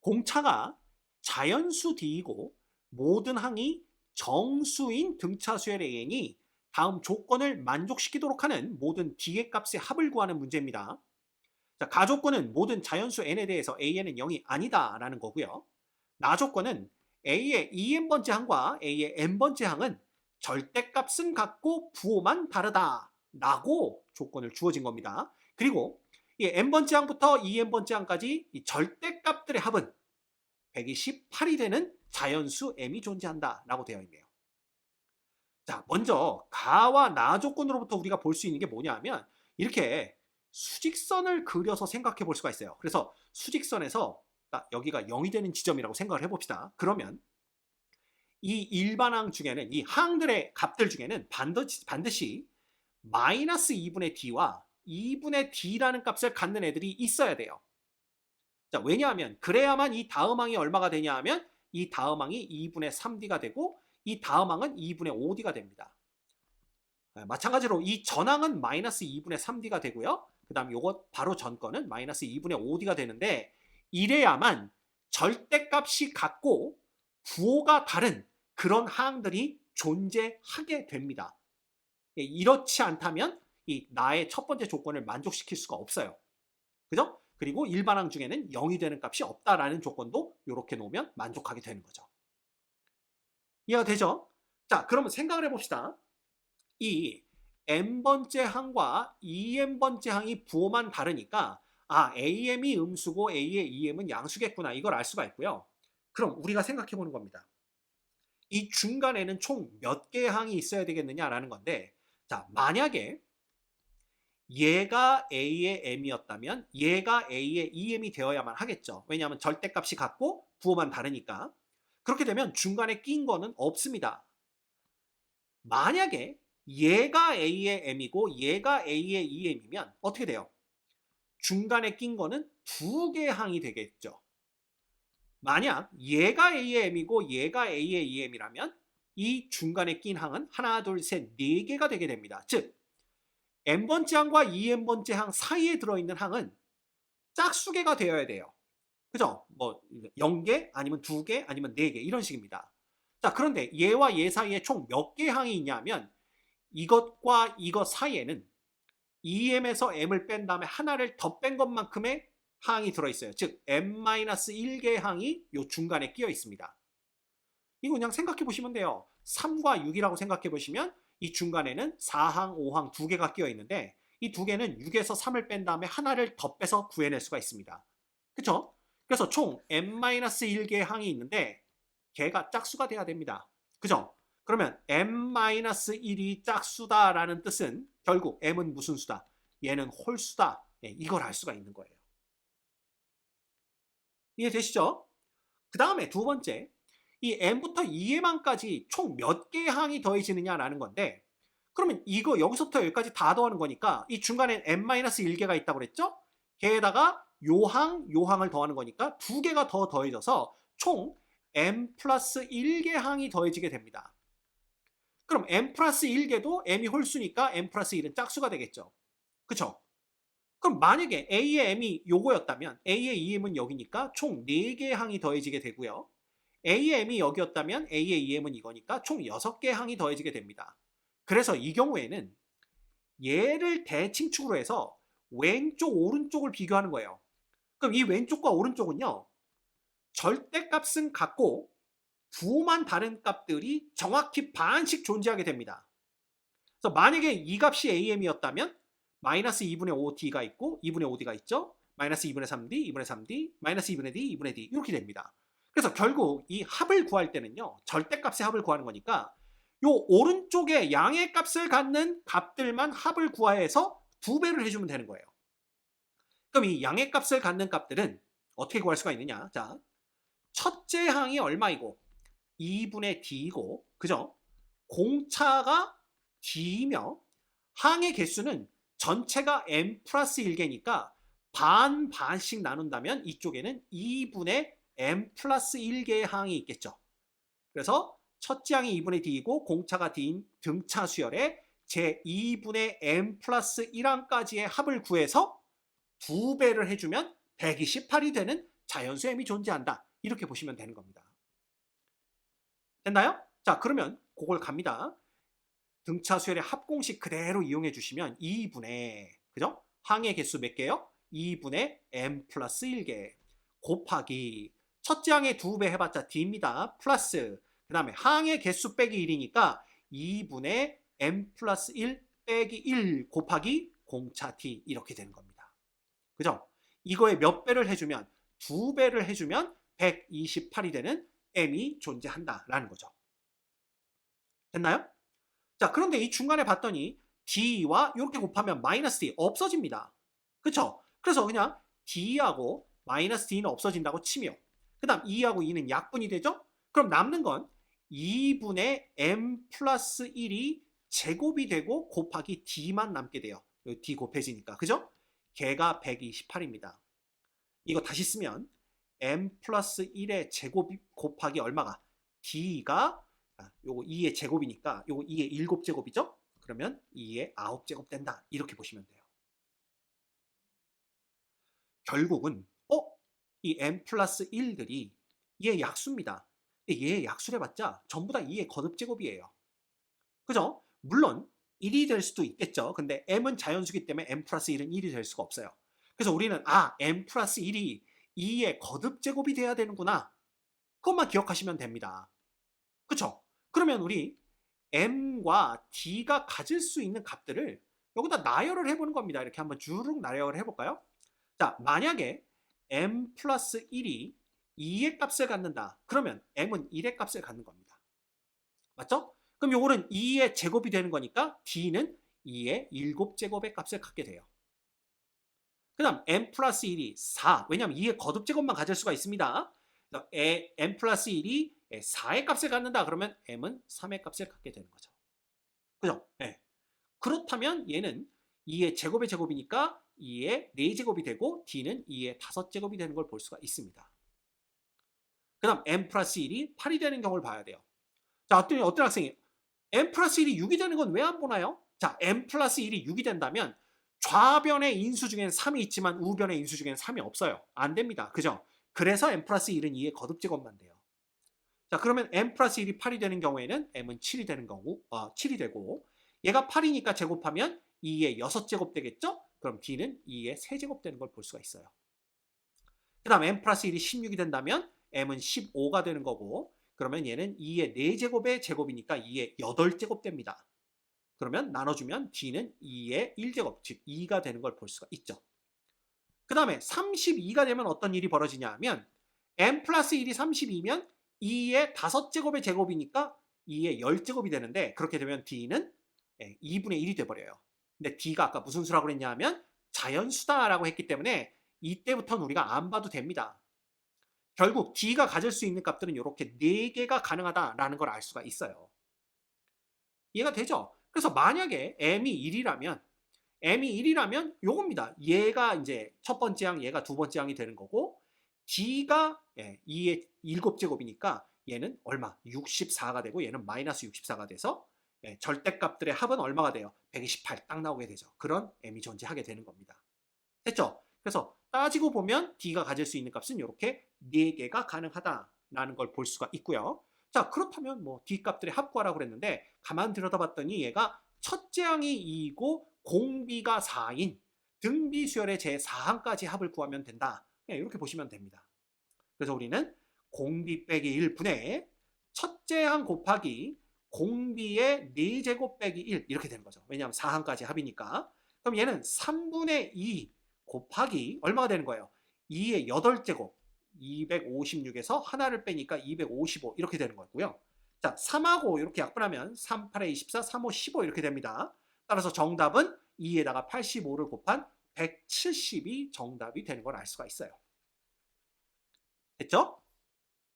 공차가 자연수 D이고 모든 항이 정수인 등차수열 AN이 다음 조건을 만족시키도록 하는 모든 D의 값의 합을 구하는 문제입니다. 자, 가조건은 모든 자연수 N에 대해서 AN은 0이 아니다라는 거고요. 나조건은 A의 En번째 항과 A의 N번째 항은 절대값은 같고 부호만 다르다라고 조건을 주어진 겁니다. 그리고 이 N번째 항부터 En번째 항까지 이 절대값들의 합은 128이 되는 자연수 M이 존재한다라고 되어 있네요. 자, 먼저 가와 나 조건으로부터 우리가 볼 수 있는 게 뭐냐 하면 이렇게 수직선을 그려서 생각해 볼 수가 있어요. 그래서 수직선에서 여기가 0이 되는 지점이라고 생각을 해봅시다. 그러면 이 일반항 중에는 이 항들의 값들 중에는 반드시 마이너스 2분의 d와 2분의 d라는 값을 갖는 애들이 있어야 돼요. 자, 왜냐하면 그래야만 이 다음 항이 얼마가 되냐 하면 이 다음 항이 2분의 3d가 되고 이 다음 항은 2분의 5d가 됩니다. 마찬가지로 이 전항은 마이너스 2분의 3d가 되고요. 그 다음 요거 바로 전 거는 마이너스 2분의 5d가 되는데 이래야만 절대값이 같고 부호가 다른 그런 항들이 존재하게 됩니다. 이렇지 않다면 이 나의 첫 번째 조건을 만족시킬 수가 없어요. 그죠? 그리고 일반항 중에는 0이 되는 값이 없다라는 조건도 이렇게 놓으면 만족하게 되는 거죠. 이해가 되죠? 자, 그러면 생각을 해봅시다. 이 n번째 항과 2n번째 항이 부호만 다르니까 am이 음수고 a의 2m은 양수겠구나, 이걸 알 수가 있고요. 그럼 우리가 생각해 보는 겁니다. 이 중간에는 총 몇 개의 항이 있어야 되겠느냐라는 건데, 자, 만약에 얘가 a의 m이었다면 얘가 a의 2m이 되어야만 하겠죠. 왜냐하면 절대값이 같고 부호만 다르니까. 그렇게 되면 중간에 낀 거는 없습니다. 만약에 얘가 a의 m이고 얘가 a의 2m이면 어떻게 돼요? 중간에 낀 거는 두 개의 항이 되겠죠. 만약 얘가 a의 m이고 얘가 a의 2m이라면 이 중간에 낀 항은 하나, 둘, 셋, 네 개가 되게 됩니다. 즉 n번째 항과 2n번째 항 사이에 들어있는 항은 짝수개가 되어야 돼요. 그죠? 뭐 0개 아니면 2개 아니면 4개 이런 식입니다. 자, 그런데 얘와 얘 사이에 총 몇 개의 항이 있냐면 이것과 이것 사이에는 2m에서 m을 뺀 다음에 하나를 더 뺀 것만큼의 항이 들어있어요. 즉 m-1개의 항이 요 중간에 끼어 있습니다. 이거 그냥 생각해 보시면 돼요. 3과 6이라고 생각해 보시면 이 중간에는 4항, 5항 두 개가 끼어 있는데 이 두 개는 6에서 3을 뺀 다음에 하나를 더 빼서 구해낼 수가 있습니다. 그쵸? 그래서 총 m-1개의 항이 있는데 걔가 짝수가 돼야 됩니다. 그죠? 그러면 m-1이 짝수다라는 뜻은 결국 m은 무슨 수다? 얘는 홀수다. 이걸 알 수가 있는 거예요. 이해되시죠? 그 다음에 두 번째, 이 m부터 2m항까지 총 몇 개의 항이 더해지느냐라는 건데, 그러면 이거 여기서부터 여기까지 다 더하는 거니까 이 중간에 m-1개가 있다고 그랬죠? 걔에다가 요항을 더하는 거니까 두 개가 더 더해져서 총 m 플러스 1개 항이 더해지게 됩니다. 그럼 m 플러스 1개도 m이 홀수니까 m 플러스 1은 짝수가 되겠죠. 그쵸? 그럼 만약에 a의 m이 요거였다면 a의 2m은 여기니까 총 4개의 항이 더해지게 되고요. a의 m이 여기였다면 a의 2m은 이거니까 총 6개의 항이 더해지게 됩니다. 그래서 이 경우에는 얘를 대칭축으로 해서 왼쪽 오른쪽을 비교하는 거예요. 그럼 이 왼쪽과 오른쪽은요, 절대값은 같고 부호만 다른 값들이 정확히 반씩 존재하게 됩니다. 그래서 만약에 이 값이 am이었다면 마이너스 2분의 5d가 있고 2분의 5d가 있죠. 마이너스 2분의 3d, 2분의 3d, 마이너스 2분의 d, 2분의 d 이렇게 됩니다. 그래서 결국 이 합을 구할 때는요, 절대값의 합을 구하는 거니까 요 오른쪽에 양의 값을 갖는 값들만 합을 구해서 2배를 해주면 되는 거예요. 그럼 이 양의 값을 갖는 값들은 어떻게 구할 수가 있느냐? 자, 첫째 항이 얼마이고 2분의 d이고, 그죠? 공차가 d이며 항의 개수는 전체가 m 플러스 1개니까 반씩 나눈다면 이쪽에는 2분의 m 플러스 1개의 항이 있겠죠. 그래서 첫째 항이 2분의 d이고 공차가 d인 등차 수열의 제 2분의 m 플러스 1항까지의 합을 구해서 2배를 해주면 128이 되는 자연수 m이 존재한다. 이렇게 보시면 되는 겁니다. 됐나요? 자, 그러면 그걸 갑니다. 등차 수열의 합공식 그대로 이용해 주시면 2분의, 그죠? 항의 개수 몇 개요? 2분의 m 플러스 1개 곱하기 첫째 항의 2배 해봤자 d입니다. 플러스 그 다음에 항의 개수 빼기 1이니까 2분의 m 플러스 1 빼기 1 곱하기 공차 t 이렇게 되는 겁니다. 그죠? 이거에 몇 배를 해주면 2배를 해주면 128이 되는 m이 존재한다라는 거죠. 됐나요? 자, 그런데 이 중간에 봤더니 d와 이렇게 곱하면 마이너스 d 없어집니다. 그쵸? 그래서 그냥 d하고 마이너스 d는 없어진다고 치며 그 다음 2하고 2는 약분이 되죠? 그럼 남는 건 2분의 m 플러스 1이 제곱이 되고 곱하기 d만 남게 돼요. d 곱해지니까. 그죠? 걔가 128입니다. 이거 다시 쓰면 m 플러스 1의 제곱 곱하기 얼마가? d가 요거 2의 제곱이니까 요거 2의 7제곱이죠? 그러면 2의 9제곱 된다. 이렇게 보시면 돼요. 결국은 이 m 플러스 1들이 얘의 약수입니다. 얘의 약수를 해봤자 전부 다 2의 거듭제곱이에요. 그죠? 물론 1이 될 수도 있겠죠. 근데 m은 자연수기 때문에 m 플러스 1은 1이 될 수가 없어요. 그래서 우리는 m 플러스 1이 2의 거듭제곱이 돼야 되는구나. 그것만 기억하시면 됩니다. 그쵸? 그러면 우리 m과 d가 가질 수 있는 값들을 여기다 나열을 해보는 겁니다. 이렇게 한번 주룩 나열을 해볼까요? 자, 만약에 m 플러스 1이 2의 값을 갖는다. 그러면 m은 1의 값을 갖는 겁니다. 맞죠? 그럼 요거는 2의 제곱이 되는 거니까 d는 2의 7제곱의 값을 갖게 돼요. 그 다음 m 플러스 1이 4. 왜냐하면 2의 거듭제곱만 가질 수가 있습니다. m 플러스 1이 4의 값을 갖는다. 그러면 m은 3의 값을 갖게 되는 거죠. 그죠? 네. 그렇다면 얘는 2의 제곱의 제곱이니까 2의 4제곱이 되고 d는 2의 5제곱이 되는 걸 볼 수가 있습니다. 그 다음 m 플러스 1이 8이 되는 경우를 봐야 돼요. 자, 어떤 학생이 m 플러스 1이 6이 되는 건 왜 안 보나요? 자, m 플러스 1이 6이 된다면 좌변의 인수 중엔 3이 있지만 우변의 인수 중엔 3이 없어요. 안 됩니다. 그죠? 그래서 m 플러스 1은 2의 거듭제곱만 돼요. 자, 그러면 m 플러스 1이 8이 되는 경우에는 m은 7이 되는 경우 7이 되고 얘가 8이니까 제곱하면 2의 6제곱 되겠죠? 그럼 d는 2의 3제곱 되는 걸 볼 수가 있어요. 그 다음 m 플러스 1이 16이 된다면 m은 15가 되는 거고 그러면 얘는 2의 4제곱의 제곱이니까 2의 8제곱 됩니다. 그러면 나눠주면 d는 2의 1제곱, 즉 2가 되는 걸 볼 수가 있죠. 그 다음에 32가 되면 어떤 일이 벌어지냐 하면 m 플러스 1이 32면 2의 5제곱의 제곱이니까 2의 10제곱이 되는데 그렇게 되면 d는 2분의 1이 돼버려요. 근데 d가 아까 무슨 수라고 그랬냐 하면 자연수다라고 했기 때문에 이때부터는 우리가 안 봐도 됩니다. 결국 d가 가질 수 있는 값들은 이렇게 4개가 가능하다라는 걸 알 수가 있어요. 이해가 되죠? 그래서 만약에 m이 1이라면 요겁니다. 얘가 이제 첫 번째 항, 얘가 두 번째 항이 되는 거고 d가 2의 7제곱이니까 얘는 얼마? 64가 되고 얘는 마이너스 64가 돼서 절대값들의 합은 얼마가 돼요? 128 딱 나오게 되죠. 그런 m이 존재하게 되는 겁니다. 됐죠? 그래서 따지고 보면 d가 가질 수 있는 값은 이렇게 4개가 가능하다라는 걸 볼 수가 있고요. 자, 그렇다면 뭐 d 값들의 합구하라고 그랬는데 가만 들여다봤더니 얘가 첫째 항이 2이고 공비가 4인 등비수열의 제4항까지 합을 구하면 된다. 이렇게 보시면 됩니다. 그래서 우리는 공비 빼기 1분의 첫째 항 곱하기 공비의 4제곱 빼기 1 이렇게 되는 거죠. 왜냐하면 4항까지 합이니까. 그럼 얘는 3분의 2 곱하기 얼마가 되는 거예요? 2의 8제곱 256에서 하나를 빼니까 255 이렇게 되는 거고요. 자, 3하고 이렇게 약분하면 3, 8에 24, 3, 5, 15 이렇게 됩니다. 따라서 정답은 2에다가 85를 곱한 170이 정답이 되는 걸 알 수가 있어요. 됐죠?